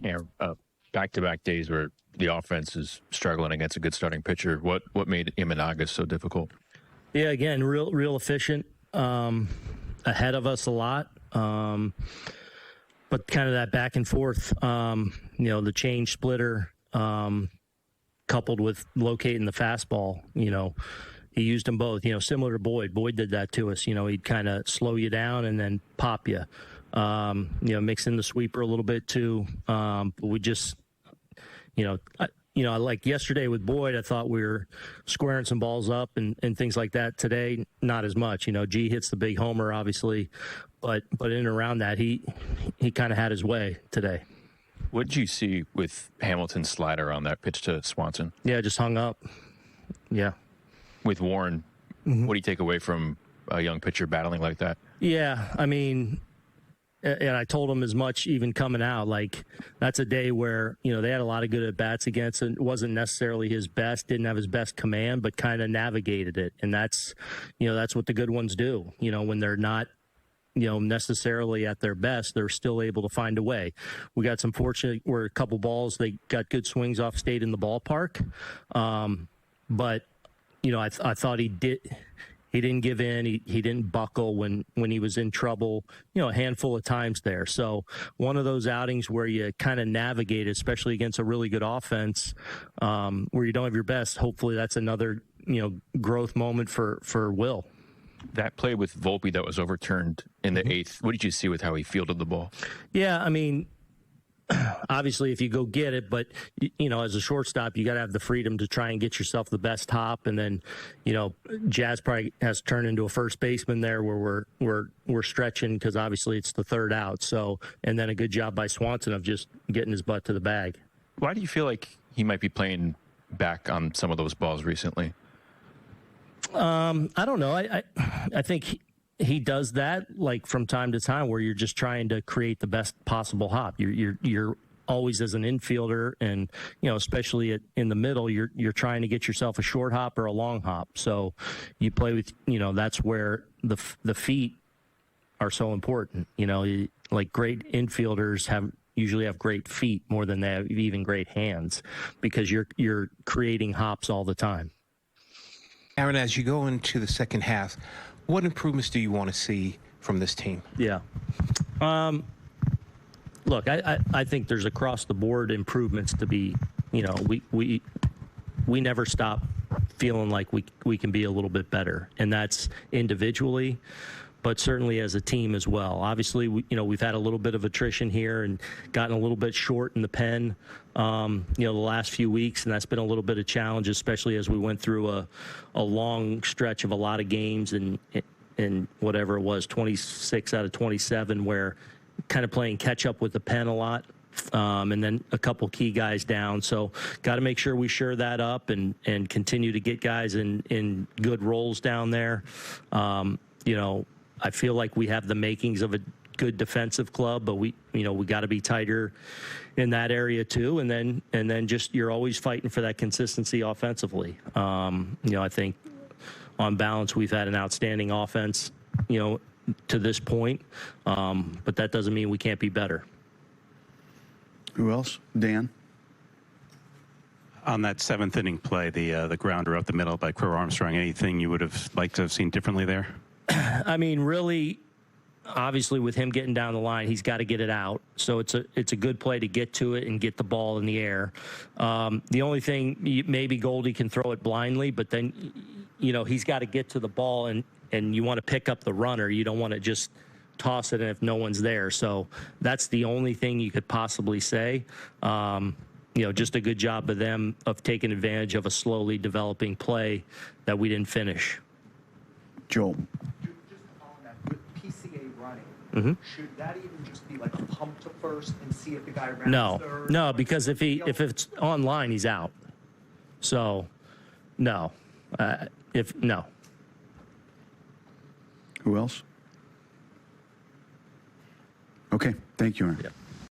Yeah, back-to-back days where the offense is struggling against a good starting pitcher. What made Imanaga so difficult? Yeah, again, real efficient, ahead of us a lot. But kind of that back and forth, the change splitter, coupled with locating the fastball, he used them both, similar to Boyd. Boyd did that to us. He'd kind of slow you down and then pop you. Mix in the sweeper a little bit too. But we just, like yesterday with Boyd, I thought we were squaring some balls up and things like that. Today, not as much. G hits the big homer, obviously, but in and around that, he kind of had his way today. What did you see with Hamilton's slider on that pitch to Swanson? Yeah, just hung up. Yeah. With Warren, What do you take away from a young pitcher battling like that? Yeah, I mean, and I told him as much even coming out. Like, that's a day where, they had a lot of good at-bats against, and it wasn't necessarily his best, didn't have his best command, but kind of navigated it. And that's what the good ones do. When they're not, necessarily at their best, they're still able to find a way. We got some fortunate where a couple balls, they got good swings off, stayed in the ballpark. But, I thought he didn't give in. He didn't buckle when he was in trouble, a handful of times there. So one of those outings where you kind of navigate, especially against a really good offense, where you don't have your best. Hopefully that's another, growth moment for Will. That play with Volpe that was overturned in the eighth, what did you see with how he fielded the ball? Yeah, I mean, obviously if you go get it, but as a shortstop, you got to have the freedom to try and get yourself the best hop. And then, Jazz probably has turned into a first baseman there where we're stretching because obviously it's the third out. So, and then a good job by Swanson of just getting his butt to the bag. Why do you feel like he might be playing back on some of those balls recently? I don't know. I think he does that like from time to time where you're just trying to create the best possible hop. You're always as an infielder and, especially in the middle, you're trying to get yourself a short hop or a long hop. So you play with, that's where the feet are so important. Like great infielders usually have great feet more than they have even great hands because you're creating hops all the time. Aaron, as you go into the second half, what improvements do you want to see from this team? Yeah. Look, I think there's across-the-board improvements to be, we never stop feeling like we can be a little bit better, and that's individually, but certainly as a team as well. Obviously, we've had a little bit of attrition here and gotten a little bit short in the pen, the last few weeks, and that's been a little bit of challenge, especially as we went through a long stretch of a lot of games and whatever it was, 26 out of 27, where kind of playing catch up with the pen a lot. And then a couple key guys down. So got to make sure we shore that up and continue to get guys in good roles down there. I feel like we have the makings of a good defensive club, but we got to be tighter in that area too. And then just you're always fighting for that consistency offensively. I think on balance we've had an outstanding offense, to this point, but that doesn't mean we can't be better. Who else? Dan? On that seventh inning play, the grounder up the middle by Quir Armstrong, anything you would have liked to have seen differently there? I mean, really, obviously, with him getting down the line, he's got to get it out. So it's a good play to get to it and get the ball in the air. The only thing, maybe Goldie can throw it blindly, but then, he's got to get to the ball, and you want to pick up the runner. You don't want to just toss it in if no one's there. So that's the only thing you could possibly say. Just a good job of them of taking advantage of a slowly developing play that we didn't finish. Joel. Just on that, with PCA running, should that even just be like a pump to first and see if the guy rounds third? No, because if it's online, he's out. So, no. No. Who else? Okay, thank you, Aaron. Yeah.